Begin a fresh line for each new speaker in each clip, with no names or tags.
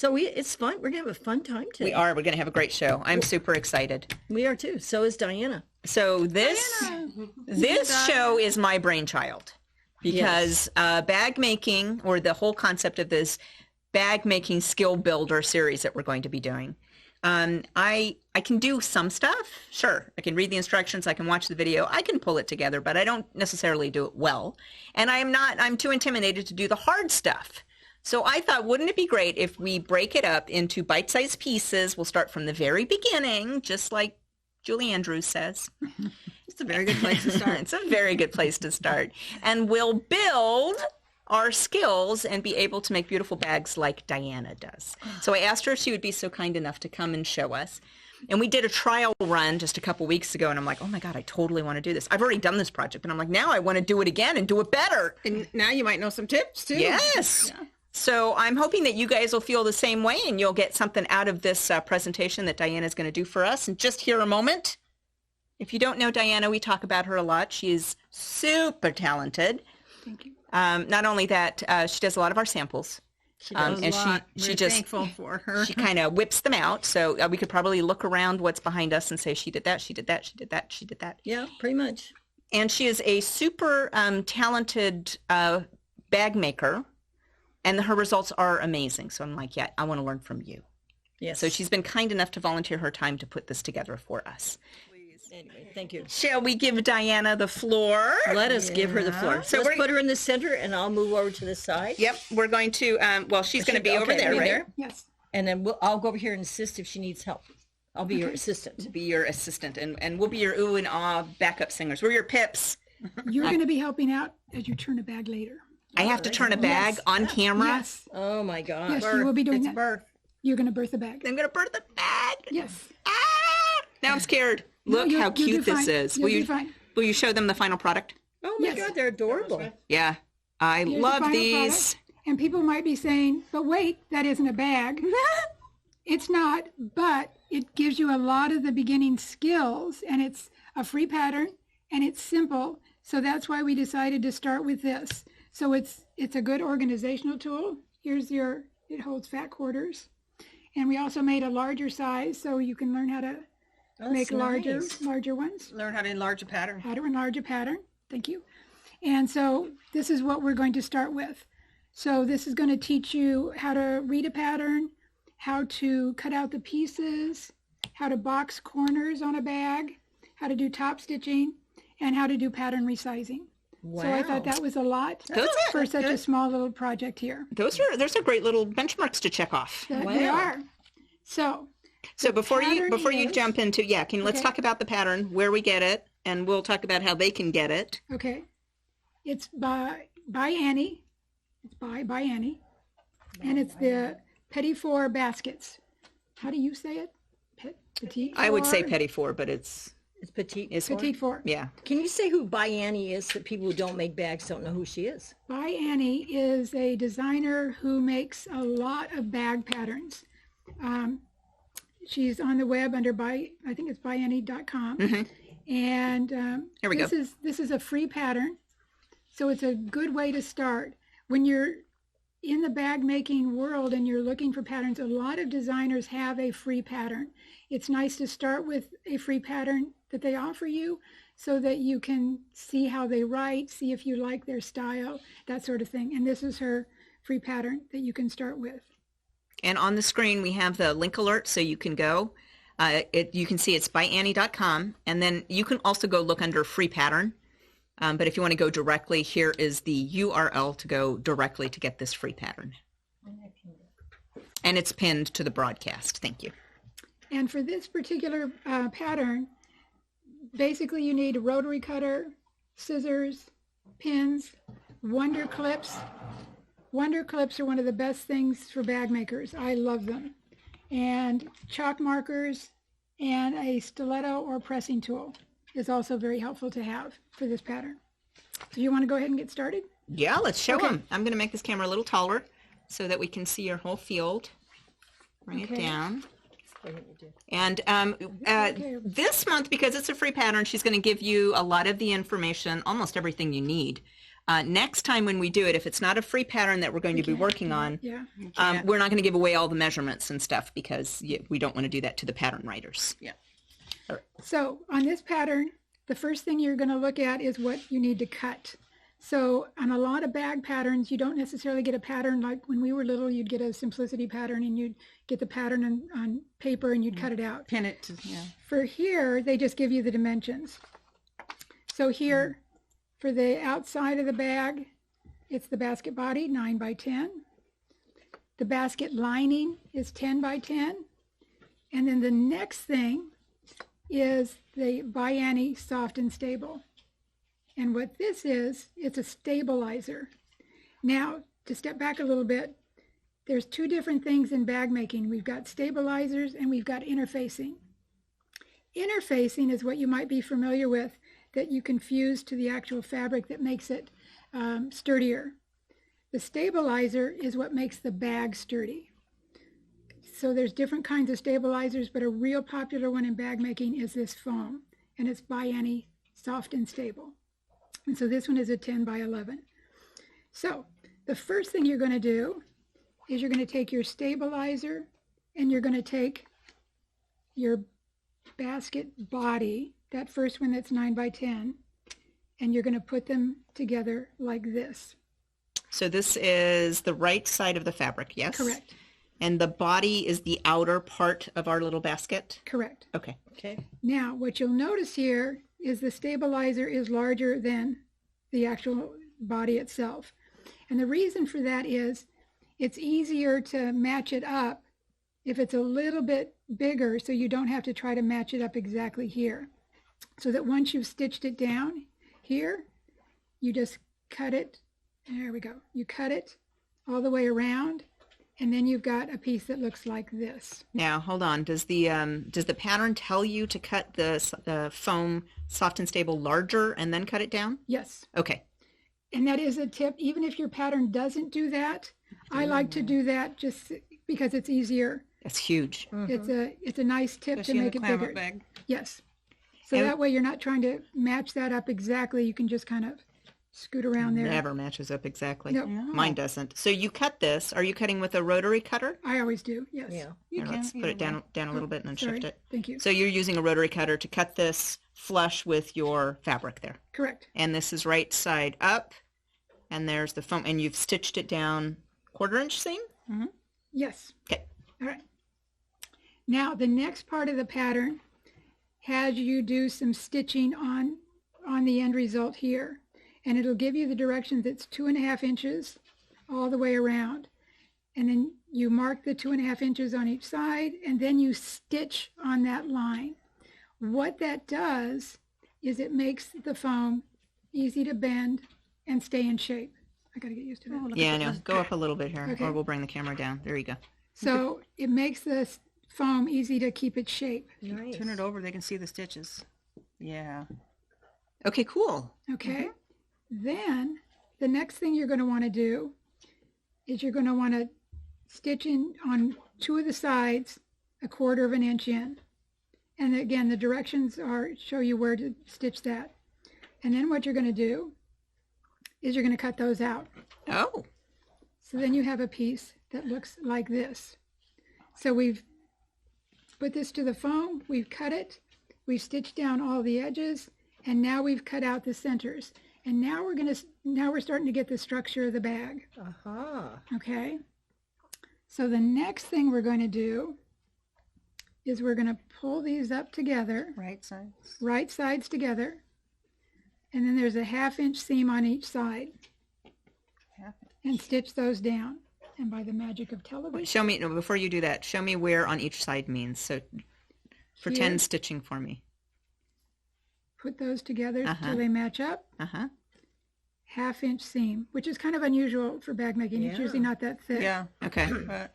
So it's fun. We're going to have a fun time today.
We are. We're going to have a great show. I'm super excited.
We are too. So is Diana.
So this show is my brainchild because bag making, or the whole concept of this bag making skill builder series that we're going to be doing. I can do some stuff. Sure. I can read the instructions. I can watch the video. I can pull it together, but I don't necessarily do it well. And I'm too intimidated to do the hard stuff. So I thought, wouldn't it be great if we break it up into bite-sized pieces? We'll start from the very beginning, just like Julie Andrews says.
It's a very good place to start.
It's a very good place to start. And we'll build our skills and be able to make beautiful bags like Diana does. So I asked her if she would be so kind enough to come and show us. And we did a trial run just a couple weeks ago, and I'm like, oh my God, I totally want to do this. I've already done this project, and I'm like, now I want to do it again and do it better.
And now you might know some tips too.
Yes.
Yeah.
So I'm hoping that you guys will feel the same way, and you'll get something out of this presentation that Diana is going to do for us. And just here a moment. If you don't know Diana, we talk about her a lot. She is super talented.
Thank you.
Not only that, she does a lot of our samples.
She does
and
a lot.
she
We're
just
thankful for her.
She kind of whips them out. So we could probably look around what's behind us and say, she did that, she did that, she did that, she did that.
Yeah, pretty much.
And she is a super talented bag maker. And her results are amazing. So I'm like, yeah, I want to learn from you.
Yes.
So she's been kind enough to volunteer her time to put this together for us.
Anyway, thank you.
Shall we give Diana the floor?
Let us give her the floor. So let's put her in the center, and I'll move over to the side.
Yep, we're going to, well, she's going to be over there, right?
Yes.
And then I'll go over here and assist if she needs help. I'll be your assistant.
Be your assistant, and we'll be your ooh and ah backup singers. We're your pips.
You're going to be helping out as you turn a bag later.
I have to turn a bag on camera?
Yes.
Oh, my God.
Yes, you will be doing that.
Birth.
You're going to birth a bag.
I'm going to birth a bag.
Yes.
Ah! Now I'm scared.
No,
Look how cute this is.
You'll be fine.
Will you show them the final product?
Oh, my
Yes.
God, they're adorable.
Yeah. I
Here's the
love
final
these.
product. And people might be saying, but wait, that isn't a bag. It's not, but it gives you a lot of the beginning skills, and it's a free pattern, and it's simple. So that's why we decided to start with this. So it's a good organizational tool. Here's it holds fat quarters. And we also made a larger size so you can learn how to make larger ones.
Learn how to enlarge a pattern.
How to enlarge a pattern. Thank you. And so this is what we're going to start with. So this is going to teach you how to read a pattern, how to cut out the pieces, how to box corners on a bag, how to do top stitching, and how to do pattern resizing.
Wow.
So I thought that was a lot for such a small little project here.
Those are great little benchmarks to check off.
They are. So
before you
pattern
jump into, let's talk about the pattern, where we get it, and we'll talk about how they can get it.
Okay. It's ByAnnie. It's ByAnnie. And it's the Petie 4 baskets. How do you say it? Petite 4?
I would say Petie 4, but it's
Petite.
Petite 4.
Yeah.
Can you say who ByAnnie is so people who don't make bags don't know who she is?
ByAnnie is a designer who makes a lot of bag patterns. She's on the web under I think it's ByAnnie.com.
Mm-hmm.
And
Here we go.
This is a free pattern. So it's a good way to start. When you're in the bag making world and you're looking for patterns, a lot of designers have a free pattern. It's nice to start with a free pattern that they offer you so that you can see how they write, see if you like their style, that sort of thing. And this is her free pattern that you can start with.
And on the screen, we have the link alert, so you can go. You can see it's ByAnnie.com, and then you can also go look under free pattern. But if you want to go directly, here is the URL to go directly to get this free pattern. And it's pinned to the broadcast. Thank you.
And for this particular pattern, basically you need a rotary cutter, scissors, pins, Wonder clips. Wonder clips are one of the best things for bag makers. I love them. And chalk markers and a stiletto or pressing tool is also very helpful to have for this pattern. Do you want to go ahead and get started?
Yeah, let's show them. I'm going to make this camera a little taller so that we can see your whole field. Bring it down. And this month, because it's a free pattern, she's going to give you a lot of the information, almost everything you need Next time when we do it, if it's not a free pattern that we're going to be working on,
Yeah.
we're not going to give away all the measurements and stuff because we don't want to do that to the pattern writers.
Yeah.
So on this pattern, the first thing you're going to look at is what you need to cut. So on a lot of bag patterns, you don't necessarily get a pattern like when we were little, you'd get a simplicity pattern and you'd get the pattern on paper and you'd cut it out.
Pin it to, yeah.
For here, they just give you the dimensions. So here, for the outside of the bag, it's the basket body, 9 by 10. The basket lining is 10 by 10. And then the next thing is the ByAnnie Soft and Stable. And what this is, it's a stabilizer. Now, to step back a little bit, there's two different things in bag making. We've got stabilizers and we've got interfacing. Interfacing is what you might be familiar with, that you can fuse to the actual fabric that makes it sturdier. The stabilizer is what makes the bag sturdy. So there's different kinds of stabilizers, but a real popular one in bag making is this foam, and it's ByAnnie Soft and Stable. And so this one is a 10 by 11. So the first thing you're going to do is you're going to take your stabilizer and you're going to take your basket body, that first one that's 9 by 10, and you're going to put them together like this.
So this is the right side of the fabric, yes?
Correct.
And the body is the outer part of our little basket?
Correct.
Okay.
Okay.
Now, what you'll notice here is the stabilizer is larger than the actual body itself. And the reason for that is it's easier to match it up if it's a little bit bigger, so you don't have to try to match it up exactly here. So that once you've stitched it down here, you just cut it. There we go. You cut it all the way around, and then you've got a piece that looks like this.
Now, hold on. Does the pattern tell you to cut the foam soft and stable larger and then cut it down?
Yes.
Okay.
And that is a tip. Even if your pattern doesn't do that, I like to do that just because it's easier.
That's huge.
It's a nice tip
Especially
to
in
make
the
it
clam-up
bigger.
bag.
Yes. So
And-
that way you're not trying to match that up exactly. You can just kind of scoot around there.
Never matches up exactly.
Nope.
Mine doesn't. So you cut this. Are you cutting with a rotary cutter?
I always do. Yes.
Yeah.
You
Here,
can.
let's put it down a little bit and then
Sorry.
shift it.
Thank you.
So you're using a rotary cutter to cut this flush with your fabric there.
Correct.
And this is right side up. And there's the foam. And you've stitched it down 1/4 inch seam?
Yes.
Okay.
All right. Now the next part of the pattern has you do some stitching on the end result here. And it'll give you the directions. It's 2.5 inches all the way around. And then you mark the 2.5 inches on each side, and then you stitch on that line. What that does is it makes the foam easy to bend and stay in shape. I got to get used to that.
Yeah, I know. Go up a little bit here,
Okay.
or we'll bring the camera down. There you go.
So it makes the foam easy to keep its shape.
Nice.
Turn it over, they can see the stitches. Yeah.
Okay, cool.
Okay. Then the next thing you're going to want to do is you're going to want to stitch in on 2 of the sides 1/4 inch in. And again, the directions show you where to stitch that. And then what you're going to do is you're going to cut those out.
Oh,
So then you have a piece that looks like this. So we've put this to the foam, we've cut it, we've stitched down all the edges, and now we've cut out the centers. And now we're starting to get the structure of the bag. Okay? So the next thing we're going to do is we're going to pull these up together,
Right sides.
right sides together, and then there's a 1/2 inch seam on each side, and stitch those down. And by the magic of television,
show me, no, before you do that, show me where on each side means. So pretend
Here.
stitching for me.
put those together
Uh-huh.
till they match up.
Uh-huh.
1/2 inch seam, which is kind of unusual for bag making. It's usually not that thick.
Yeah.
Okay.
But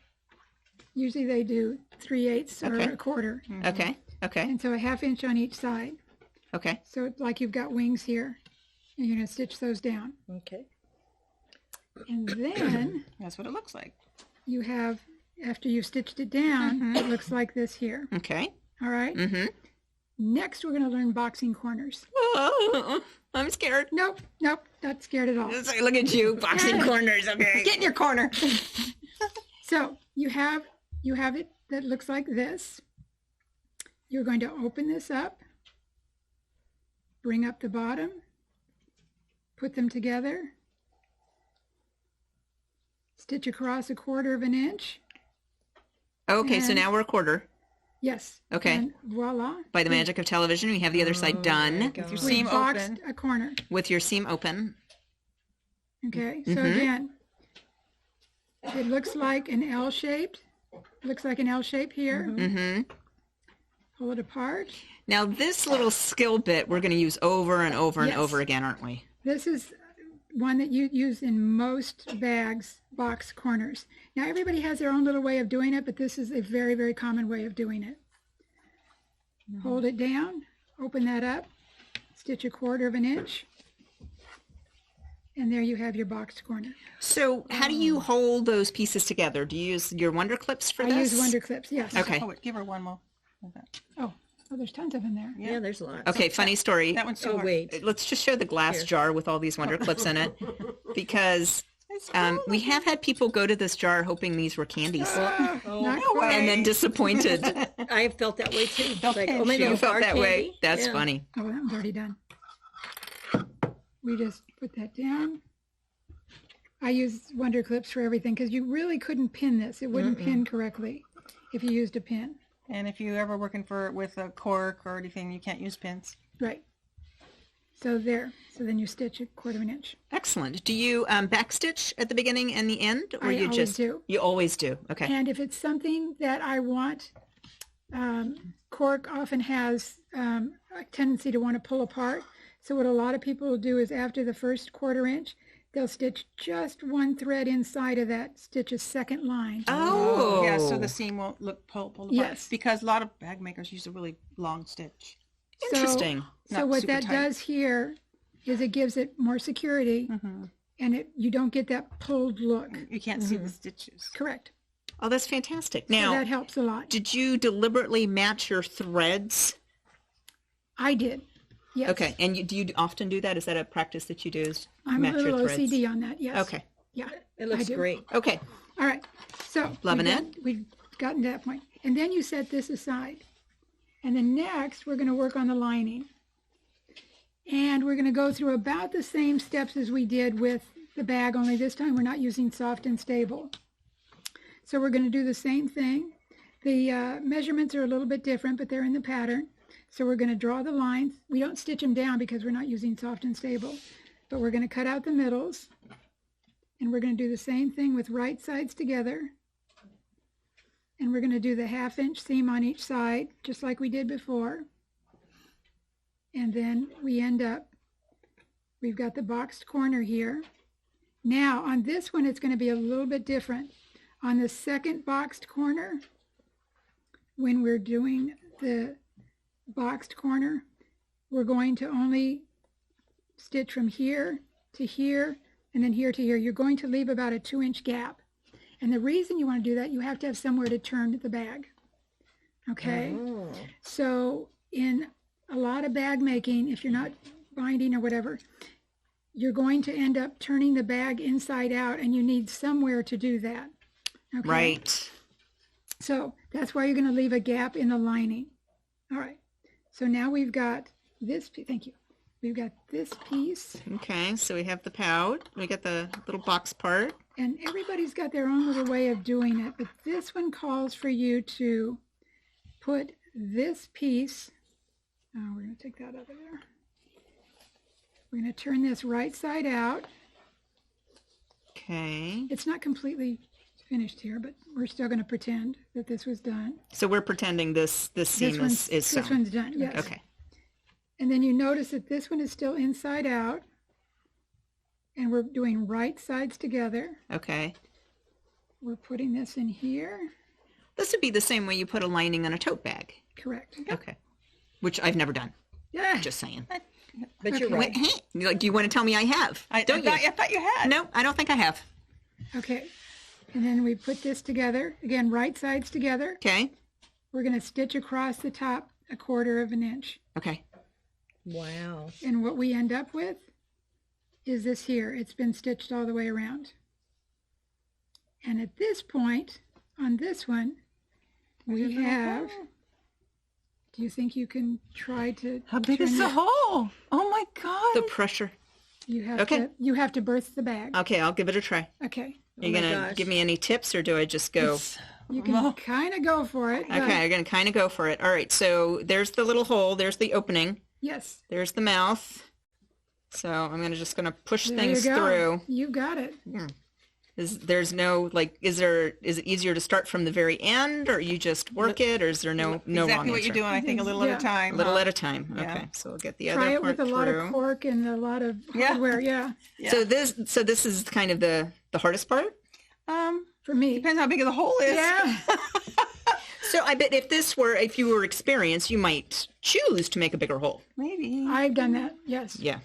Usually they do 3/8 or
Okay.
1/4.
Okay. Okay.
And so a 1/2 inch on each side.
Okay.
So it's like you've got wings here. And you're going to stitch those down.
Okay.
And then
that's what it looks like.
you have, after you've stitched it down, it looks like this here.
Okay.
All right?
Mm-hmm.
Next, we're going to learn boxing corners.
Whoa. Oh, I'm scared.
Nope, not scared at all.
It's like, look at you, boxing corners. Okay.
Get in your corner.
So you have it that looks like this. You're going to open this up, bring up the bottom, put them together, stitch across 1/4 inch.
Okay, so
And-
now we're a quarter.
Yes.
Okay.
And voila.
By the magic of television, we have the other side done
With your
We
seam
boxed
open.
a corner.
with your seam open.
Okay. So again, it looks like an L shaped. Looks like an L shape here.
Mm-hmm.
Pull it apart.
Now, this little skill bit we're going to use over and over and
Yes.
over again, aren't we?
This is one that you use in most bags, box corners. Now everybody has their own little way of doing it, but this is a very, very common way of doing it. Hold it down, open that up, stitch 1/4 inch, and there you have your boxed corner.
So how do you hold those pieces together? Do you use your Wonder Clips for
I
this?
use Wonder Clips, yes.
Okay.
Oh, wait, give her one more. Okay.
Oh, there's tons of them there.
Yeah, there's lots.
Okay, funny story.
That one's too
Oh,
hard.
wait.
Let's just show the glass
Here.
jar with all these Wonder Clips in it, because
It's
we have had people go to this jar hoping these were candies,
Ah,
Oh,
not
no
quite.
and then disappointed.
I have felt that way too.
Don't
Like,
pinch
oh my
you.
God,
You felt
hard
that way?
candy?
That's
Yeah.
funny.
Oh, that one's already done. We just put that down. I use Wonder Clips for everything because you really couldn't pin this. It wouldn't pin correctly if you used a pin.
And if you're ever working with a cork or anything, you can't use pins.
Right. So there. So then you stitch 1/4 inch.
Excellent. Do you backstitch at the beginning and the end, or
I
you
always
just
do.
You always do. Okay.
And if it's something that I want, cork often has a tendency to want to pull apart. So what a lot of people will do is after the first 1/4 inch, they'll stitch just one thread inside of that, stitch a second line.
Oh.
Yeah, so the seam won't look pulled apart.
Yes.
Because a lot of bag makers use a really long stitch.
Interesting.
So
Not
what
super
that
tight.
does here is it gives it more security, and you don't get that pulled look.
You can't see the stitches.
Correct.
Oh, that's fantastic.
So
Now,
that helps a lot.
did you deliberately match your threads?
I did. Yes.
Okay. And do you often do that? Is that a practice that you do? Is
I'm a
match your
little
threads?
OCD on that. Yes.
Okay.
Yeah.
It looks
I do.
great.
Okay.
All right. So
Loving
we've gotten to that point. And then you set this aside. And then next we're going to work on the lining. And we're going to go through about the same steps as we did with the bag, only this time we're not using soft and stable. So we're going to do the same thing. The measurements are a little bit different, but they're in the pattern. So we're going to draw the lines. We don't stitch them down because we're not using soft and stable, but we're going to cut out the middles. And we're going to do the same thing with right sides together. And we're going to do the 1/2 inch seam on each side, just like we did before. And then we end up, we've got the boxed corner here. Now on this one, it's going to be a little bit different. On the second boxed corner, when we're doing the boxed corner, we're going to only stitch from here to here and then here to here. You're going to leave about a 2-inch gap. And the reason you want to do that, you have to have somewhere to turn the bag. Okay?
Oh.
So in a lot of bag making, if you're not binding or whatever, you're going to end up turning the bag inside out, and you need somewhere to do that. Okay?
Right.
So that's why you're going to leave a gap in the lining. All right. So now we've got this, thank you. We've got this piece,
Okay. So we have the pout. We got the little box part.
and everybody's got their own little way of doing it, but this one calls for you to put this piece, oh, we're going to take that out of there. We're going to turn this right side out.
Okay.
It's not completely finished here, but we're still going to pretend that this was done.
So we're pretending this seam is
this
sewn.
one's done, yes.
Okay.
And then you notice that this one is still inside out, and we're doing right sides together.
Okay.
We're putting this in here.
This would be the same way you put a lining on a tote bag.
Correct.
Okay. Which I've never done.
Yeah.
Just saying.
But you're
Okay.
right.
Like, do you want to tell me I have? Don't you?
I thought you had.
No, I don't think I have.
Okay. And then we put this together. Again, right sides together.
Okay.
We're going to stitch across the top 1/4 inch.
Okay.
Wow.
And what we end up with is this here. It's been stitched all the way around. And at this point, on this one, we have, do you think you can try to
How big
turn
is the
your-
hole? Oh my God.
The pressure.
You have
Okay.
you have to birth the bag.
Okay, I'll give it a try.
Okay.
Are you
my
gonna
gosh.
give me any tips, or do I just go?
You can kind of go for it. but-
Okay, I'm gonna kind of go for it. All right, so there's the little hole. There's the opening.
Yes.
There's the mouth. So I'm just gonna push
There
things
you go.
through.
You got it.
There's no is it easier to start from the very end, or you just work it, or is there no
exactly
wrong
what
answer?
you're doing. I think a little at a time.
A little
huh?
at a time. Okay,
Yeah.
so we'll get the
Try
other
it
part
with a lot
through.
of cork and a lot of hardware. Yeah.
Yeah.
So this is kind of the hardest part.
For me.
Depends how big the hole is.
Yeah.
So I bet if you were experienced, you might choose to make a bigger hole.
Maybe.
I've done that. Yes.
Yeah.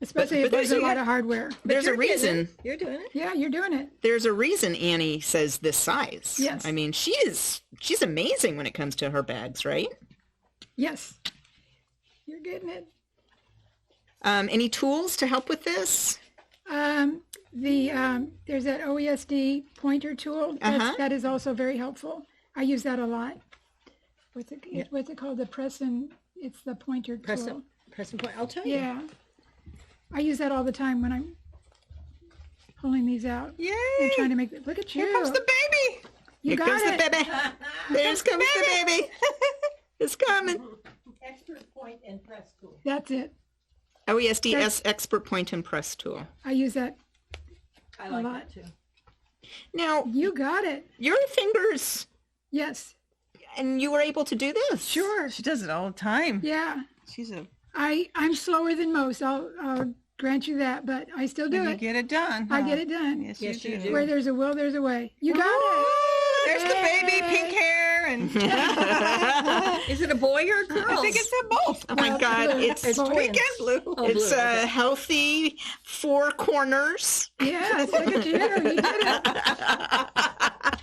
Especially
but
if there's a
there's-
lot of hardware.
There's a
You're getting
reason.
it. You're doing it.
Yeah, you're doing it.
There's a reason Annie says this size.
Yes.
I mean, she's amazing when it comes to her bags, right?
Yes. You're getting it.
Any tools to help with this?
There's that OESD pointer tool. That is also very helpful. I use that a lot. What's it called? The press and it's the pointer
Press
tool.
and point. I'll tell you.
Yeah. I use that all the time when I'm pulling these out.
Yay.
I'm trying to make it. Look at you.
Here comes the baby.
You
Here
got
comes
it.
the baby. There's comes the baby. It's coming.
Expert point and press tool.
That's it.
OESD Expert Point and Press tool.
I use that.
I
like
like
that
that too.
Now,
You got it.
your fingers,
Yes.
and you were able to do this.
Sure.
She does it all the time.
Yeah.
She's a.
I'm slower than most. I'll grant you that, but I still do
You
it.
get it done.
I
huh?
get it done.
Yes,
Yes,
you
you
do.
do.
Where there's a will, there's a way. You got
Oh,
it.
there's the baby, pink hair, and
Is it a boy or a girl?
I think it's a both.
Oh my God,
blue.
it's
It's
Boy.
twins.
Pink and blue.
Oh,
it's
blue,
a
okay.
healthy 4 corners.
Yes, look at you. You did it.
I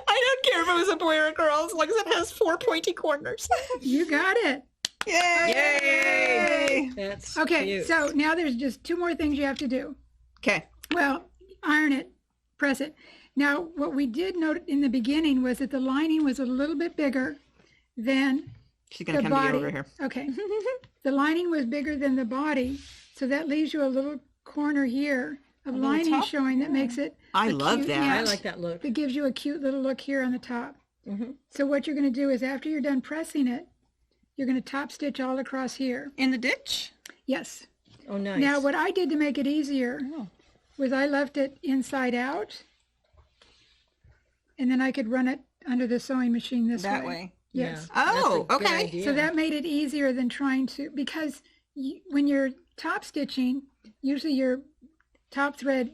don't care if it was a boy or a girl, as long as it has 4 pointy corners.
You got it.
Yay!
That's
Okay,
cute.
so now there's just 2 more things you have to do.
Okay.
Well, iron it, press it. Now, what we did note in the beginning was that the lining was a little bit bigger than
She's going to
the
come to
body.
you over here.
Okay. The lining was bigger than the body, so that leaves you a little corner here of
little
lining
top?
showing that makes it.
I
a
love
cute-
that.
yeah,
I like that look.
That gives you a cute little look here on the top.
Mhm.
So what you're going to do is after you're done pressing it, you're going to top stitch all across here.
In the ditch?
Yes.
Oh, nice.
Now, what I did to make it easier was I left it inside out, and then I could run it under the sewing machine this
That way.
Yes.
Oh,
That's a good
okay.
idea.
So that made it easier than trying to, because when you're top stitching, usually your top thread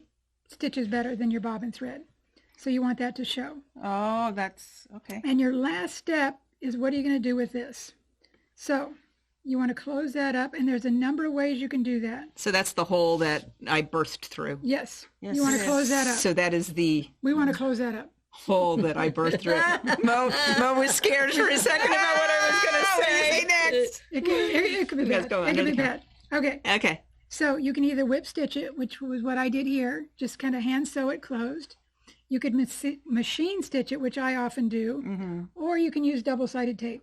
stitches better than your bobbin thread. So you want that to show.
Oh, that's okay.
And your last step is what are you going to do with this? So you want to close that up, and there's a number of ways you can do that.
So that's the hole that I burst through.
Yes.
Yes,
You want
it
to
is.
close that up.
So that is the
We want to close that up.
hole that I birthed through. Mo was scared for a second about what I was going to say.
next.
It could be
You guys
bad.
go
It
under
could be
the
bad. Okay.
Okay.
So you can either whip stitch it, which was what I did here, just kind of hand sew it closed. You could machine stitch it, which I often do, or you can use double-sided tape.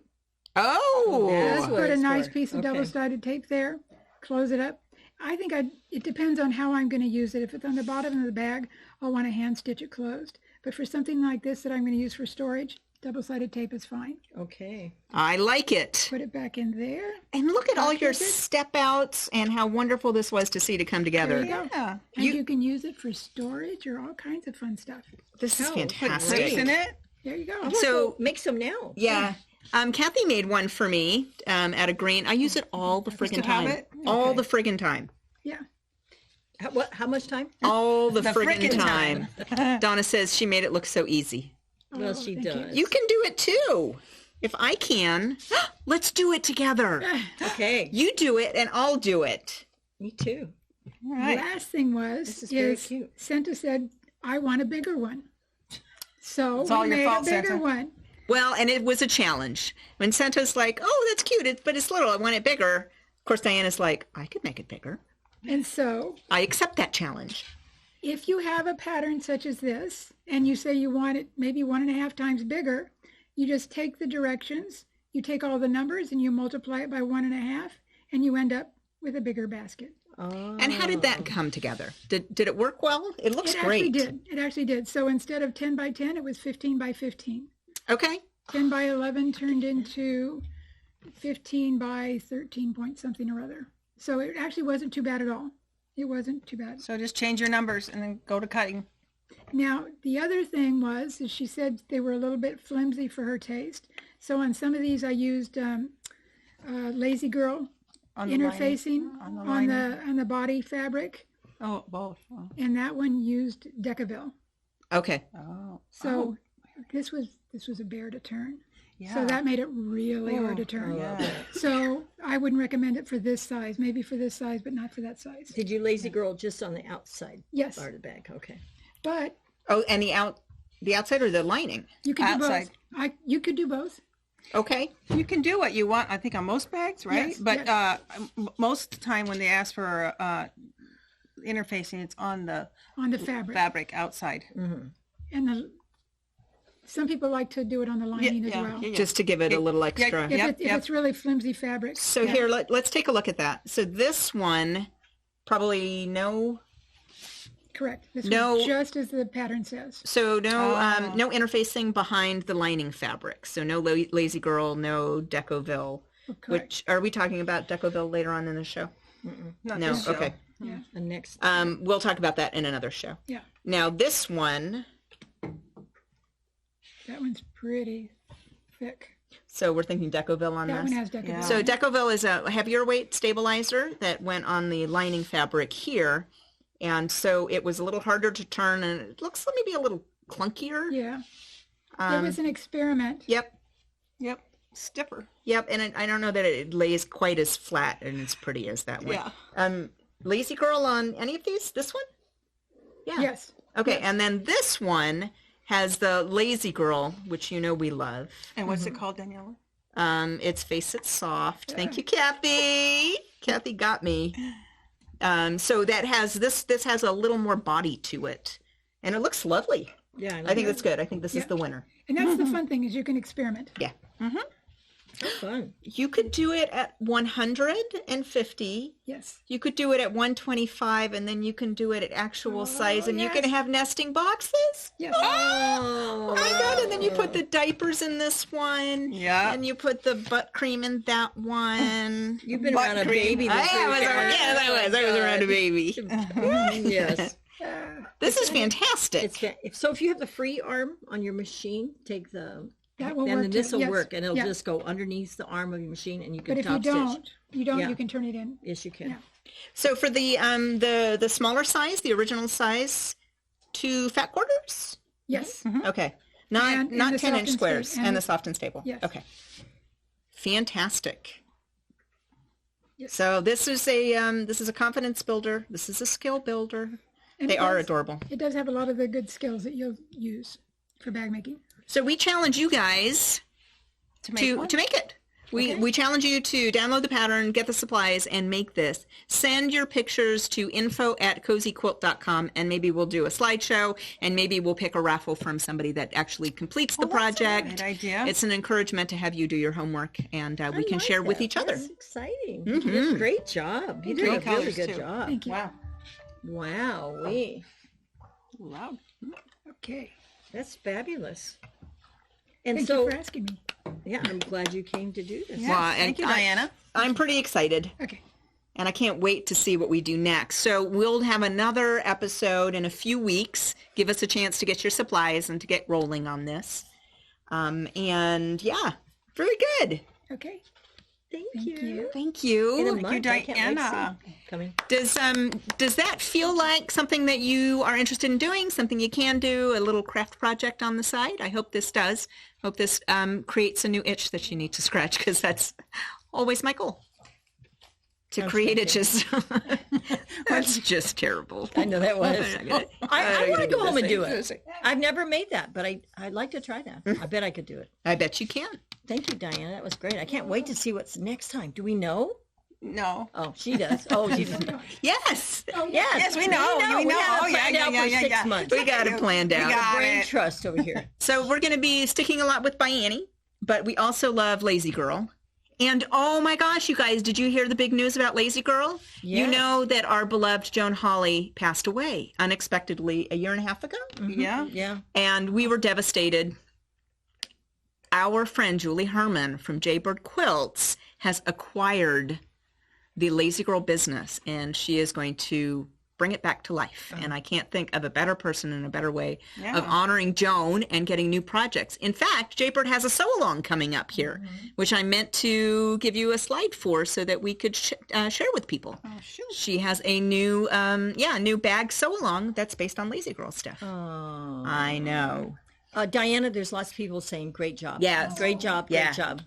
Oh.
That's
Just
what
put a
it's
nice
for.
piece of
Okay.
double-sided tape there, close it up. I think it depends on how I'm going to use it. If it's on the bottom of the bag, I'll want to hand stitch it closed. But for something like this that I'm going to use for storage, double-sided tape is fine.
Okay.
I like it.
Put it back in there.
And look at all your
Stitch it.
step outs and how wonderful this was to see to come
There
together.
you go.
Yeah.
And
You-
you can use it for storage or all kinds of fun stuff.
This is
Oh,
Put
fantastic.
clips in it.
There you go.
I
So-
so make some now.
Yeah. Kathy made one for me out of green. I use it all the friggin'
to have
time.
it?
All
Okay.
the friggin' time.
Yeah.
How much time?
All the,
The
friggin'
frickin'
time. Donna says she made it look so easy.
Well,
Oh,
she
thank you.
does.
You can do it too. If I can, let's do it together.
Okay.
You do it and I'll do it.
Me too.
All right.
Last thing was,
This is very cute.
Santa said, I want a bigger one. So
It's all
we
your
made
fault,
a bigger
Santa.
one.
Well, and it was a challenge. When Santa's like, oh, that's cute, but it's little. I want it bigger. Of course, Diana's like, I could make it bigger.
And so
I accept that challenge.
if you have a pattern such as this, and you say you want it maybe 1.5 times bigger, you just take the directions, you take all the numbers and you multiply it by 1.5, and you end up with a bigger basket.
Oh.
And how did that come together? Did it work well? It looks
It
great.
actually did. It actually did. So instead of 10 by 10, it was 15 by 15.
Okay.
10 by 11 turned into 15 by 13 point something or other. So it actually wasn't too bad at all. It wasn't too bad.
So just change your numbers and then go to cutting.
Now, the other thing was, is she said they were a little bit flimsy for her taste. So on some of these, I used Lazy Girl
On the
interfacing
lining.
on the body fabric,
Oh, both. Oh.
and that one used Decaville.
Okay.
Oh.
So this was a bear to turn.
yeah.
So that made it really hard to turn.
Yeah.
So I wouldn't recommend it for this size. Maybe for this size, but not for that size.
Did you lazy girl just on the outside
Yes,
part of the bag? Okay.
but
Oh, and the outside or the lining?
you could
Outside.
do both. You could do both.
Okay.
You can do what you want, I think, on most bags, right?
Yes,
but
yes.
Most of the time when they ask for interfacing, it's on the
fabric.
outside.
Mm-hmm.
And some people like to do it on the lining as well.
Just to give it a little extra.
If it's really flimsy fabric.
So here, let's take a look at that. So this one, probably no,
Correct. This
No.
was just as the pattern says.
so no interfacing behind the lining fabric. So no Lazy Girl, no Decoville.
Correct.
Which, are we talking about Decoville later on in the show?
Not
No,
this show.
okay.
Yeah.
The next.
We'll talk about that in another show.
Yeah.
Now this one,
That one's pretty thick.
so we're thinking Decoville on
That
this.
one has Decaville.
Yeah.
So Decoville is a heavier weight stabilizer that went on the lining fabric here. And so it was a little harder to turn, and it looks maybe a little clunkier.
Yeah. It was an experiment.
Yep.
Yep. Stiffer.
Yep. And I don't know that it lays quite as flat and as pretty as that one.
Yeah.
Lazy Girl on any of these? This one? Yeah.
Yes.
Okay.
Yes.
And then this one has the Lazy Girl, which you know we love.
And what's it called, Daniela?
It's Face It Soft. Thank you, Kathy. Kathy got me. So that has this has a little more body to it, and it looks lovely.
Yeah.
I think that's good. I think this is the winner.
And that's the fun thing is you can experiment.
Yeah.
so fun.
You could do it at 150.
Yes.
You could do it at 125, and then you can do it at actual size, and you can
yes.
have nesting boxes.
Yes.
Oh my God. And then you put the diapers in this one.
Yeah.
And you put the butt cream in that one.
You've been
Butt
around a
cream.
baby.
I
this
was,
weekend.
I was around a baby.
Yes.
This is fantastic.
So if you have the free arm on your machine, take the.
That will
then
work.
this will
yes.
work, and it'll
Yeah.
just go underneath the arm of your machine, and you can
But if
top
you
stitch.
don't,
Yeah.
you can turn it in.
Yes, you can.
Yeah.
So for the smaller size, the original size, 2 fat quarters.
Yes.
Okay, not
And
not
the
10-inch
soft and
squares,
sta-
and,
and
the
the-
soft and stable.
Yes.
Okay, fantastic.
Yes.
So this is a confidence builder. This is a skill builder.
And
They
it
are
does-
adorable.
It does have a lot of the good skills that you'll use for bag making.
So we challenge you guys
To make one?
to make it. We challenge you to download the pattern, get the supplies, and make this. Send your pictures to info@cozyquilt.com, and maybe we'll do a slideshow, and maybe we'll pick a raffle from somebody that actually completes the project.
Great idea.
It's an encouragement to have you do your homework, and we can share with each other.
That's exciting. You did a great job. You did a
Great
really
colors,
good
too.
job.
Thank you.
Wow.
Wow,
Loud.
Okay.
that's fabulous. And
Thank
so,
you for asking me.
yeah, I'm glad you came to do this.
Yes.
Well, and
Thank you, Diana.
I'm pretty excited.
Okay.
And I can't wait to see what we do next. So we'll have another episode in a few weeks. Give us a chance to get your supplies and to get rolling on this. And yeah, very good.
Okay.
Thank
Thank
you.
you.
Thank
In a
you.
month, I can't wait to
Diana.
see it coming.
Does that feel like something that you are interested in doing? Something you can do? A little craft project on the side? I hope this does. Hope this creates a new itch that you need to scratch, because that's always my goal. To create itches. That's just terrible.
I know that was. I want to go home and do
this.
it. I've never made that, but I'd like to try that. I bet I could do it.
I bet you can.
Thank you, Diana. That was great. I can't wait to see what's next time. Do we know?
No.
Oh, she does. Oh, she does.
Yes.
Oh, yeah.
Yes, we know.
We
We know.
have
Oh,
it
yeah,
planned
yeah,
out
yeah,
for
yeah,
6
yeah.
months.
We got it planned
We
out.
got
Brain
it.
trust over here.
So we're going to be sticking a lot with ByAnnie, but we also love Lazy Girl. And oh my gosh, you guys, did you hear the big news about Lazy Girl? You
Yes.
know that our beloved Joan Hawley passed away unexpectedly a year and a half ago?
Yeah.
Yeah.
And we were devastated. Our friend Julie Herman from Jaybird Quilts has acquired the Lazy Girl business, and she is going to bring it back to life. And I can't think of a better person and a better way
Yeah.
of honoring Joan and getting new projects. In fact, Jaybird has a sew-along coming up here, which I meant to give you a slide for so that we could share with people.
Oh, shoot.
She has a new, new bag sew-along that's based on Lazy Girl stuff.
Oh.
I know.
Diana, there's lots of people saying great job.
Yes.
Great job.
Yeah.
Great job.